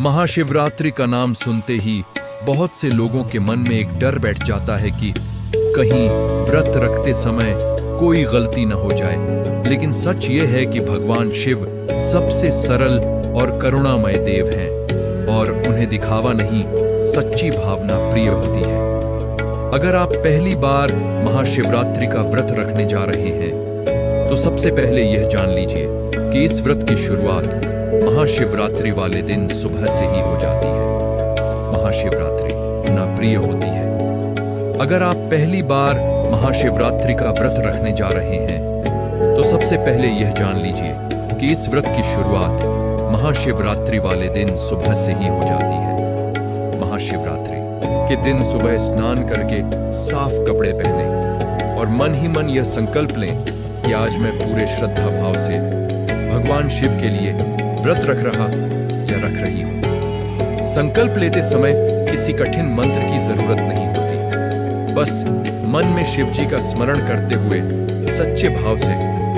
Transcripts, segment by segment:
महाशिवरात्रि का नाम सुनते ही बहुत से लोगों के मन में एक डर बैठ जाता है कि कहीं व्रत रखते समय कोई गलती न हो जाए। लेकिन सच ये है कि भगवान शिव सबसे सरल और करुणामय देव हैं और उन्हें दिखावा नहीं, सच्ची भावना प्रिय होती है। अगर आप पहली बार महाशिवरात्रि का व्रत रखने जा रहे हैं तो सबसे पहले यह जान लीजिए कि इस व्रत की शुरुआत महाशिवरात्रि वाले दिन सुबह से ही हो जाती है। महाशिवरात्रि ना प्रिय होती है। अगर आप पहली बार महाशिवरात्रि का व्रत रखने जा रहे हैं तो सबसे पहले यह जान लीजिए कि इस व्रत की शुरुआत महाशिवरात्रि वाले दिन सुबह से ही हो जाती है। महाशिवरात्रि के दिन सुबह स्नान करके साफ कपड़े पहने और मन ही मन यह संकल्प लें कि आज मैं पूरे श्रद्धा भाव से भगवान शिव के लिए व्रत रख रहा या रख रही हूं। संकल्प लेते समय किसी कठिन मंत्र की जरूरत नहीं होती। बस मन में शिव जी का स्मरण करते हुए सच्चे भाव से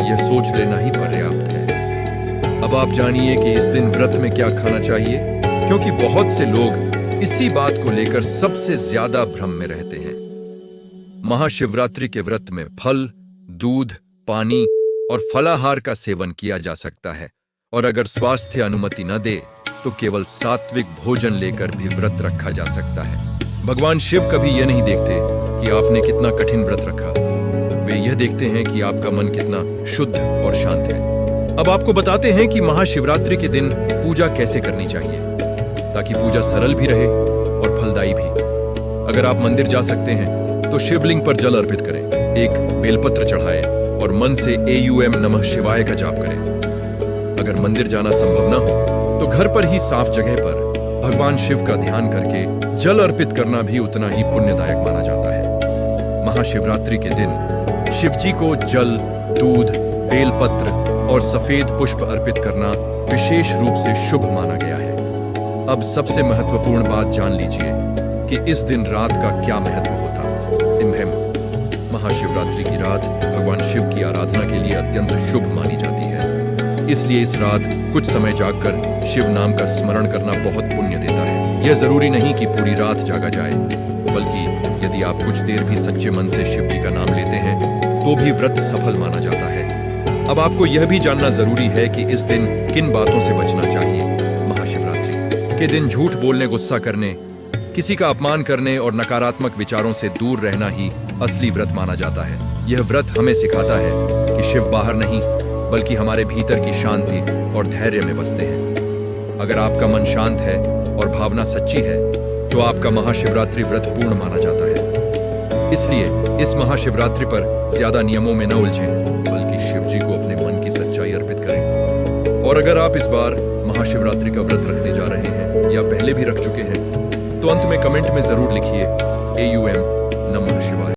यह सोच लेना ही पर्याप्त है। अब आप जानिए कि इस दिन व्रत में क्या खाना चाहिए, क्योंकि बहुत से लोग इसी बात को लेकर सबसे ज्यादा भ्रम में रहते हैं। महाशिवरात्रि के व्रत में फल, दूध, पानी और फलाहार का सेवन किया जा सकता है और अगर स्वास्थ्य अनुमति न दे तो केवल सात्विक भोजन लेकर भी व्रत रखा जा सकता है। भगवान शिव कभी यह नहीं देखते कि आपने कितना कठिन व्रत रखा, वे यह देखते हैं कि आपका मन कितना शुद्ध और शांत है। अब आपको बताते हैं कि महाशिवरात्रि के दिन पूजा कैसे करनी चाहिए ताकि पूजा सरल भी रहे और फलदायी भी। अगर आप मंदिर जा सकते हैं तो शिवलिंग पर जल अर्पित करें, एक बेलपत्र चढ़ाएं और मन से AUM नमः शिवाय का जाप करें। अगर मंदिर जाना संभव न हो तो घर पर ही साफ जगह पर भगवान शिव का ध्यान करके जल अर्पित करना भी उतना ही पुण्यदायक माना जाता है। महाशिवरात्रि के दिन शिव जी को जल, दूध, बेलपत्र और सफेद पुष्प अर्पित करना विशेष रूप से शुभ माना गया है। अब सबसे महत्वपूर्ण बात जान लीजिए कि इस दिन रात का क्या महत्व होता। महाशिवरात्रि की रात भगवान शिव की आराधना के लिए अत्यंत शुभ मानी जाती है। इसलिए इस रात कुछ समय जागकर शिव नाम का स्मरण करना बहुत पुण्य देता है। यह जरूरी नहीं कि पूरी रात जागा जाए, बल्कि यदि आप कुछ देर भी सच्चे मन से शिव जी का नाम लेते हैं तो भी व्रत सफल माना जाता है। अब आपको यह भी जानना जरूरी है कि इस दिन किन बातों से बचना चाहिए। महाशिवरात्रि के दिन झूठ बोलने, गुस्सा करने, किसी का अपमान करने और नकारात्मक विचारों से दूर रहना ही असली व्रत माना जाता है। यह व्रत हमें सिखाता है कि शिव बाहर नहीं बल्कि हमारे भीतर की शांति और धैर्य में बसते हैं। अगर आपका मन शांत है और भावना सच्ची है तो आपका महाशिवरात्रि व्रत पूर्ण माना जाता है। इसलिए इस महाशिवरात्रि पर ज्यादा नियमों में न उलझें, बल्कि शिव जी को अपने मन की सच्चाई अर्पित करें। और अगर आप इस बार महाशिवरात्रि का व्रत रखने जा रहे हैं या पहले भी रख चुके हैं तो अंत में कमेंट में जरूर लिखिए AUM नमः शिवाय।